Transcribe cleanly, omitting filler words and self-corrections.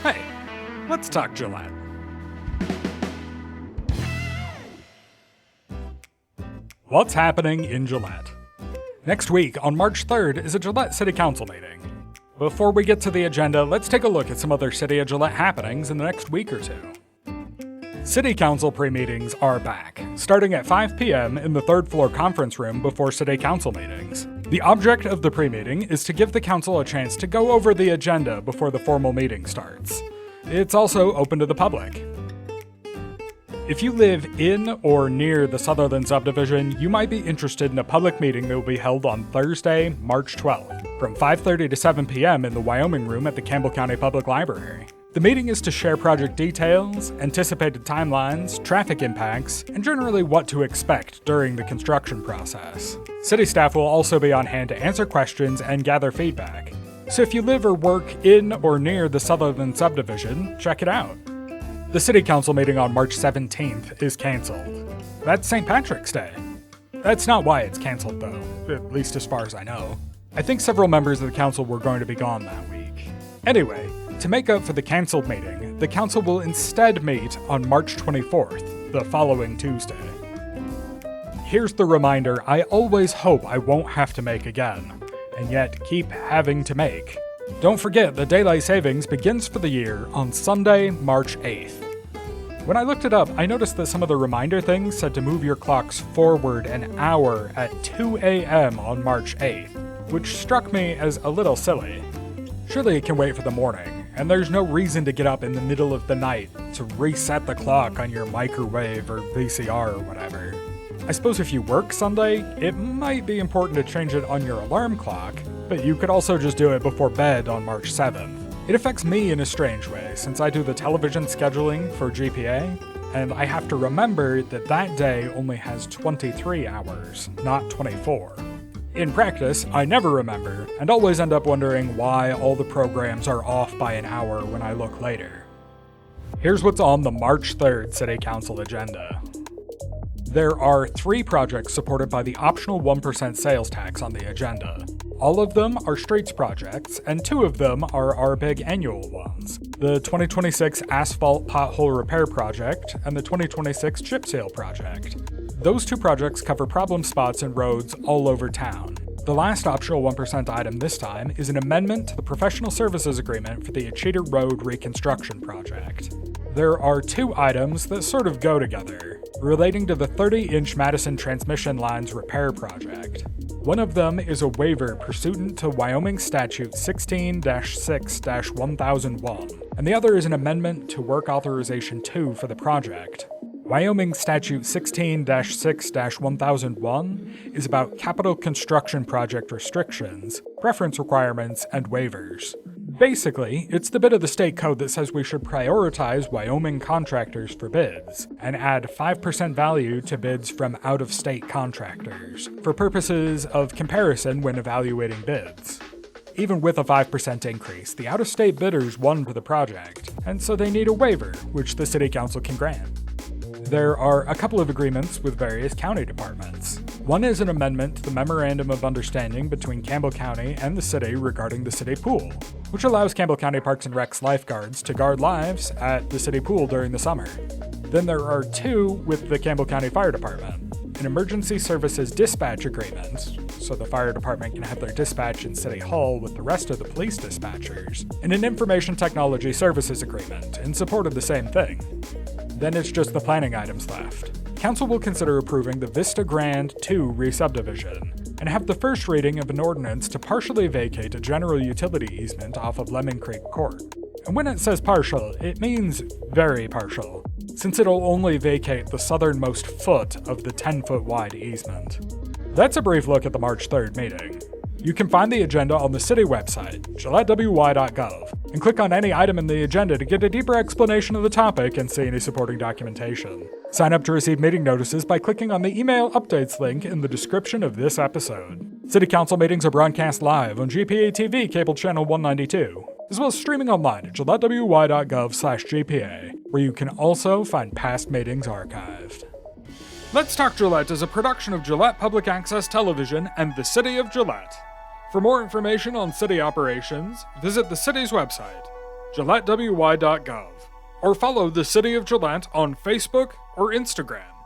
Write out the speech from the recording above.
Hey, let's talk Gillette. What's happening in Gillette? Next week, on March 3rd, is a Gillette City Council meeting. Before we get to the agenda, let's take a look at some other City of Gillette happenings in the next week or two. City Council pre-meetings are back, starting at 5 p.m. in the third floor conference room before City Council meetings. The object of the pre-meeting is to give the council a chance to go over the agenda before the formal meeting starts. It's also open to the public. If you live in or near the Sutherland subdivision, you might be interested in a public meeting that will be held on Thursday, March 12th, from 5:30 to 7 p.m. in the Wyoming room at the Campbell County Public Library. The meeting is to share project details, anticipated timelines, traffic impacts, and generally what to expect during the construction process. City staff will also be on hand to answer questions and gather feedback. So if you live or work in or near the Sutherland subdivision, check it out. The City Council meeting on March 17th is canceled. That's St. Patrick's Day. That's not why it's canceled though, at least as far as I know. I think several members of the council were going to be gone that week. Anyway, to make up for the canceled meeting, the council will instead meet on March 24th, the following Tuesday. Here's the reminder I always hope I won't have to make again, and yet keep having to make. Don't forget that daylight savings begins for the year on Sunday, March 8th. When I looked it up, I noticed that some of the reminder things said to move your clocks forward an hour at 2 a.m. on March 8th, which struck me as a little silly. Surely it can wait for the morning, and there's no reason to get up in the middle of the night to reset the clock on your microwave or VCR or whatever. I suppose if you work Sunday, it might be important to change it on your alarm clock, but you could also just do it before bed on March 7th. It affects me in a strange way, since I do the television scheduling for GPA, and I have to remember that that day only has 23 hours, not 24. In practice, I never remember, and always end up wondering why all the programs are off by an hour when I look later. Here's what's on the March 3rd City Council agenda. There are 3 projects supported by the optional 1% sales tax on the agenda. All of them are streets projects, and 2 of them are our big annual ones. The 2026 Asphalt Pothole Repair Project and the 2026 Chip Seal Project. Those 2 projects cover problem spots in roads all over town. The last optional 1% item this time is an amendment to the professional services agreement for the Acheta Road Reconstruction Project. There are 2 items that sort of go together, relating to the 30-inch Madison Transmission Lines Repair Project. One of them is a waiver pursuant to Wyoming Statute 16-6-1001, and the other is an amendment to Work Authorization 2 for the project. Wyoming Statute 16-6-1001 is about capital construction project restrictions, preference requirements, and waivers. Basically, it's the bit of the state code that says we should prioritize Wyoming contractors for bids, and add 5% value to bids from out-of-state contractors, for purposes of comparison when evaluating bids. Even with a 5% increase, the out-of-state bidders won for the project, and so they need a waiver, which the City Council can grant. There are a couple of agreements with various county departments. One is an amendment to the Memorandum of Understanding between Campbell County and the city regarding the city pool, which allows Campbell County Parks and Rec's lifeguards to guard lives at the city pool during the summer. Then there are 2 with the Campbell County Fire Department. An emergency services dispatch agreement, so the fire department can have their dispatch in City Hall with the rest of the police dispatchers, and an information technology services agreement in support of the same thing. Then it's just the planning items left. Council will consider approving the Vista Grand 2 re-subdivision, and have the first reading of an ordinance to partially vacate a general utility easement off of Lemon Creek Court. And when it says partial, it means very partial, since it'll only vacate the southernmost foot of the 10-foot wide easement. That's a brief look at the March 3rd meeting. You can find the agenda on the city website, gillettewy.gov, and click on any item in the agenda to get a deeper explanation of the topic and see any supporting documentation. Sign up to receive meeting notices by clicking on the email updates link in the description of this episode. City Council meetings are broadcast live on GPA TV Cable Channel 192, as well as streaming online at gillettewy.gov/GPA, where you can also find past meetings archived. Let's Talk Gillette is a production of Gillette Public Access Television and the City of Gillette. For more information on city operations, visit the city's website. GilletteWY.gov, or follow the City of Gillette on Facebook or Instagram.